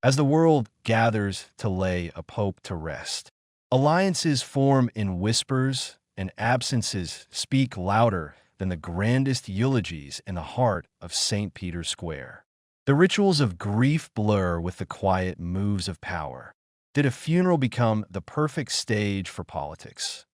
as the world gathers to lay a pope to rest. Alliances form in whispers, and absences speak louder than the grandest eulogies in the heart of St. Peter's Square. The rituals of grief blur with the quiet moves of power. Did a funeral become the perfect stage for politics?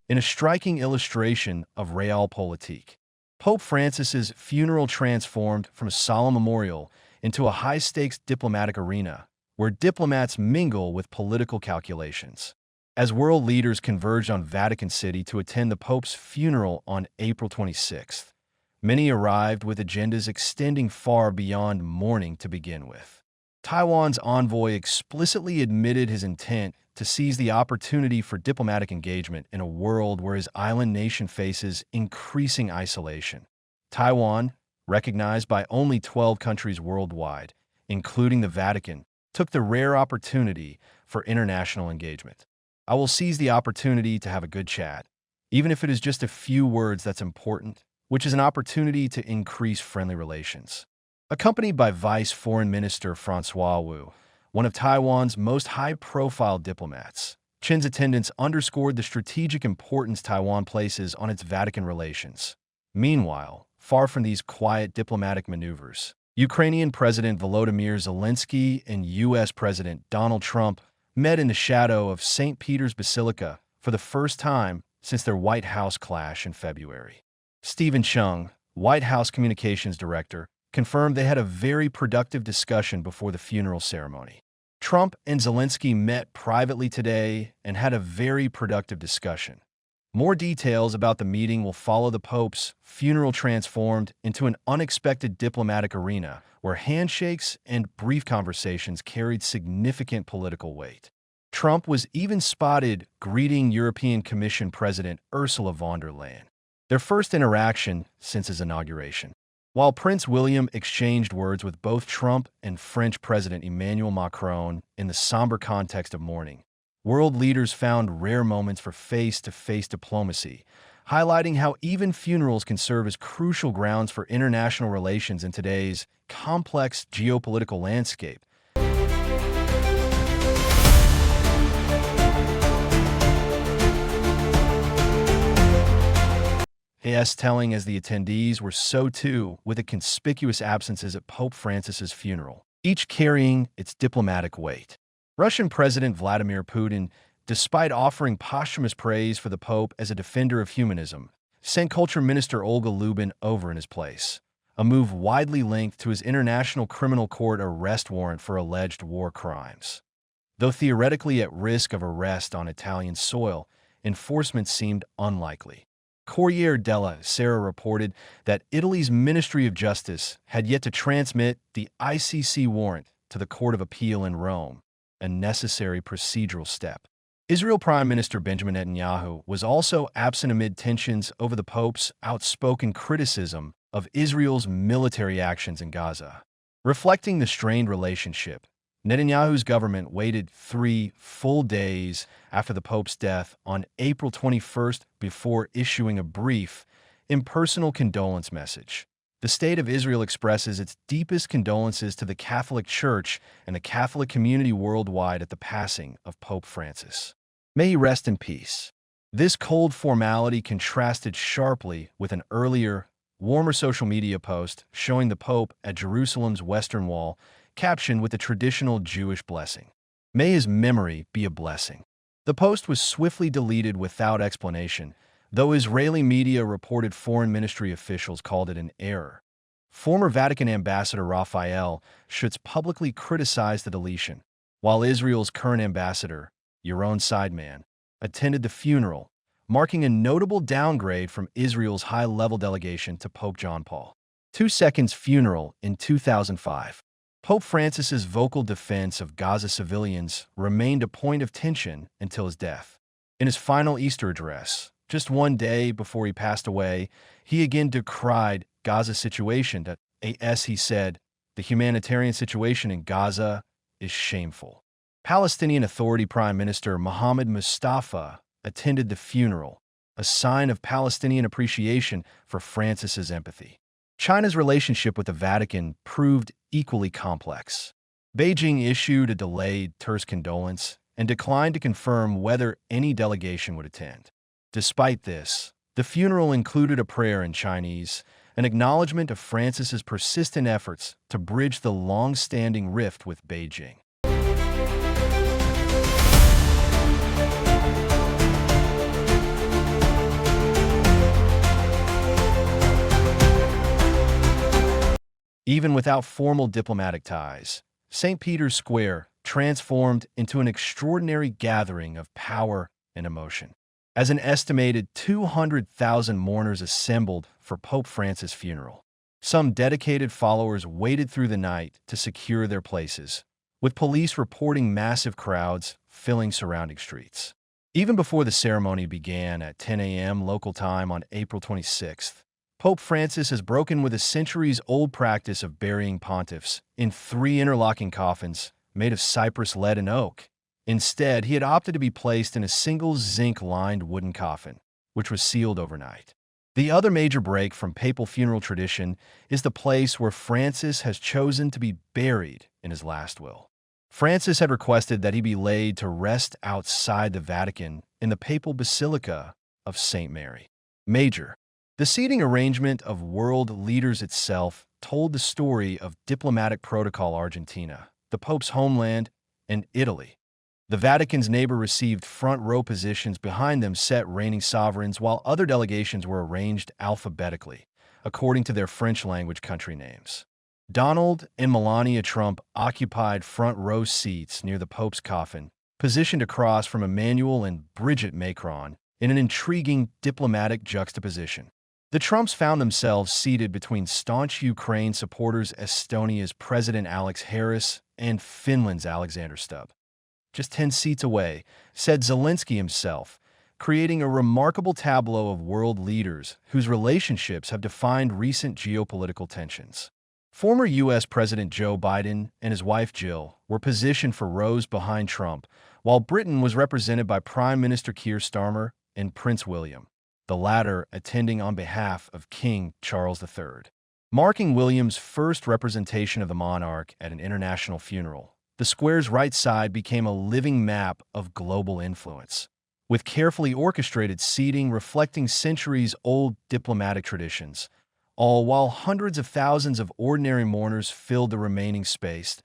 In a striking illustration of realpolitik, Pope Francis's funeral transformed from a solemn memorial into a high-stakes diplomatic arena where diplomats mingle with political calculations. As world leaders converged on Vatican City to attend the Pope's funeral on April 26th, many arrived with agendas extending far beyond mourning to begin with. Taiwan's envoy explicitly admitted his intent to seize the opportunity for diplomatic engagement in a world where his island nation faces increasing isolation. Taiwan, recognized by only 12 countries worldwide, including the Vatican, took the rare opportunity for international engagement. I will seize the opportunity to have a good chat, even if it is just a few words that's important, which is an opportunity to increase friendly relations. Accompanied by Vice Foreign Minister Francois Wu, one of Taiwan's most high-profile diplomats, Chen's attendance underscored the strategic importance Taiwan places on its Vatican relations. Meanwhile, far from these quiet diplomatic maneuvers, Ukrainian President Volodymyr Zelensky and U.S. President Donald Trump met in the shadow of St. Peter's Basilica for the first time since their White House clash in February. Stephen Chung, White House Communications Director, confirmed they had a very productive discussion before the funeral ceremony. Trump and Zelensky met privately today and had a very productive discussion. More details about the meeting will follow. The Pope's funeral transformed into an unexpected diplomatic arena where handshakes and brief conversations carried significant political weight. Trump was even spotted greeting European Commission President Ursula von der Leyen, their first interaction since his inauguration. While Prince William exchanged words with both Trump and French President Emmanuel Macron in the somber context of mourning, world leaders found rare moments for face-to-face diplomacy, highlighting how even funerals can serve as crucial grounds for international relations in today's complex geopolitical landscape. As telling as the attendees were, so too with the conspicuous absences at Pope Francis's funeral, each carrying its diplomatic weight. Russian President Vladimir Putin, despite offering posthumous praise for the Pope as a defender of humanism, sent Culture Minister Olga Lubin over in his place, a move widely linked to his International Criminal Court arrest warrant for alleged war crimes. Though theoretically at risk of arrest on Italian soil, enforcement seemed unlikely. Corriere della Sera reported that Italy's Ministry of Justice had yet to transmit the ICC warrant to the Court of Appeal in Rome, a necessary procedural step. Israel Prime Minister Benjamin Netanyahu was also absent amid tensions over the Pope's outspoken criticism of Israel's military actions in Gaza. Reflecting the strained relationship, Netanyahu's government waited 3 full days after the Pope's death on April 21st before issuing a brief, impersonal condolence message. The State of Israel expresses its deepest condolences to the Catholic Church and the Catholic community worldwide at the passing of Pope Francis. May he rest in peace. This cold formality contrasted sharply with an earlier, warmer social media post showing the Pope at Jerusalem's Western Wall, captioned with the traditional Jewish blessing. May his memory be a blessing. The post was swiftly deleted without explanation, though Israeli media reported foreign ministry officials called it an error. Former Vatican ambassador Raphael Schutz publicly criticized the deletion, while Israel's current ambassador, Yaron Seidman, attended the funeral, marking a notable downgrade from Israel's high-level delegation to Pope John Paul II's funeral in 2005. Pope Francis's vocal defense of Gaza civilians remained a point of tension until his death. In his final Easter address, just one day before he passed away, he again decried Gaza's situation. As he said, the humanitarian situation in Gaza is shameful. Palestinian Authority Prime Minister Mohammed Mustafa attended the funeral, a sign of Palestinian appreciation for Francis's empathy. China's relationship with the Vatican proved equally complex. Beijing issued a delayed, terse condolence and declined to confirm whether any delegation would attend. Despite this, the funeral included a prayer in Chinese, an acknowledgement of Francis's persistent efforts to bridge the long-standing rift with Beijing. Even without formal diplomatic ties, St. Peter's Square transformed into an extraordinary gathering of power and emotion. As an estimated 200,000 mourners assembled for Pope Francis' funeral, some dedicated followers waited through the night to secure their places, with police reporting massive crowds filling surrounding streets. Even before the ceremony began at 10 a.m. local time on April 26th, Pope Francis has broken with a centuries-old practice of burying pontiffs in 3 interlocking coffins made of cypress, lead, and oak. Instead, he had opted to be placed in a single zinc-lined wooden coffin, which was sealed overnight. The other major break from papal funeral tradition is the place where Francis has chosen to be buried in his last will. Francis had requested that he be laid to rest outside the Vatican in the papal Basilica of St. Mary Major. The seating arrangement of world leaders itself told the story of diplomatic protocol. Argentina, the Pope's homeland, and Italy. The Vatican's neighbor received front-row positions behind them set reigning sovereigns, while other delegations were arranged alphabetically, according to their French-language country names. Donald and Melania Trump occupied front-row seats near the Pope's coffin, positioned across from Emmanuel and Brigitte Macron in an intriguing diplomatic juxtaposition. The Trumps found themselves seated between staunch Ukraine supporters Estonia's President Alex Harris and Finland's Alexander Stubb. Just 10 seats away, said Zelensky himself, creating a remarkable tableau of world leaders whose relationships have defined recent geopolitical tensions. Former U.S. President Joe Biden and his wife Jill were positioned for rows behind Trump, while Britain was represented by Prime Minister Keir Starmer and Prince William, the latter attending on behalf of King Charles III. Marking William's first representation of the monarch at an international funeral, the square's right side became a living map of global influence, with carefully orchestrated seating reflecting centuries-old diplomatic traditions, all while hundreds of thousands of ordinary mourners filled the remaining space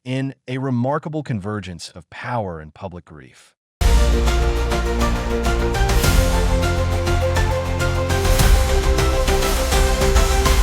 in a remarkable convergence of power and public grief.